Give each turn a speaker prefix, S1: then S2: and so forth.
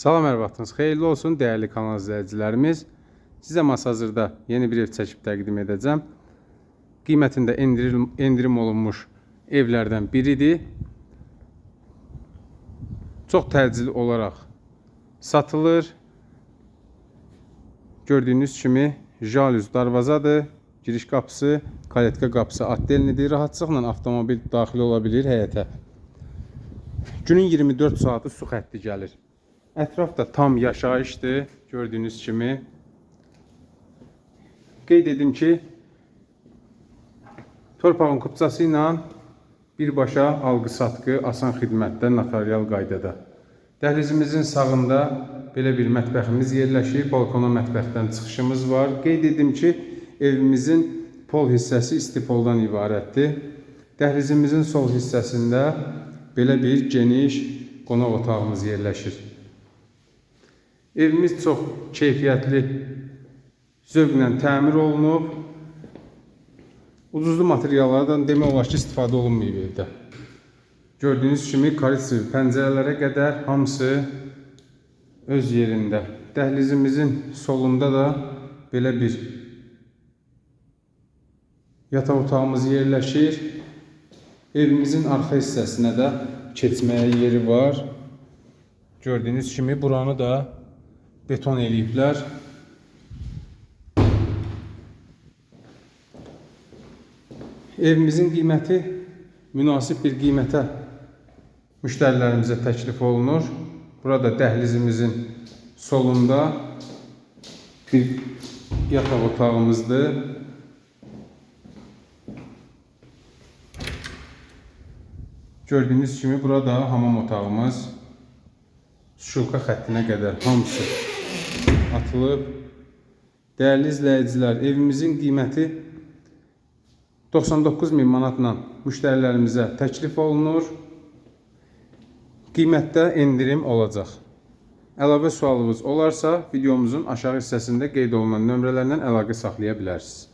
S1: Salam, hər vaxtınız xeyirli olsun, dəyərli kanal izləyicilərimiz. Sizə hazırda yeni bir ev çəkib təqdim edəcəm. Qiymətində endirim olunmuş evlərdən biridir. Çox təcili olaraq satılır. Gördüyünüz kimi jalüz darvazadır. Giriş qapısı, kaletka qapısı atdelnidir. Rahatlıqla avtomobil daxil ola bilir həyətə. Günün 24 saatı su xətti gəlir. Ətraf da tam yaşayışdır, gördüyünüz kimi. Qeyd edim ki, torpağın kupçası ilə birbaşa alqı-satqı asan xidmətdə, notarial qaydada. Dəhlizimizin sağında belə bir mətbəximiz yerləşir, balkona mətbəxdən çıxışımız var. Qeyd edim ki, evimizin pol hissəsi istipoldan ibarətdir. Dəhlizimizin sol hissəsində belə bir geniş qonaq otağımız yerləşir. Evimiz çox keyfiyyətli, zövqlə təmir olunub. Ucuzlu materiallardan demək olar ki, istifadə olunmayıb evdə. Gördüyünüz kimi korisiv pəncərələrə qədər hamısı öz yerində. Dəhlizimizin solunda da belə bir yataq otağımız yerləşir. Evimizin arxa hissəsinə də keçməyə yeri var. Gördüyünüz kimi buranı da beton eləyiblər. Evimizin qiyməti münasib bir qiymətə müştərilərimizə təklif olunur. Burada dəhlizimizin solunda bir yataq otağımızdır. Gördüyünüz kimi burada hamam otağımız. Şulka xəttinə qədər hamısı atılıb. Dəyərli izləyicilər, evimizin qiyməti 99.000 manatla müştərilərimizə təklif olunur. Qiymətdə endirim olacaq. Əlavə sualınız olarsa, videomuzun aşağı hissəsində qeyd olunan nömrələrlə əlaqə saxlaya bilərsiniz.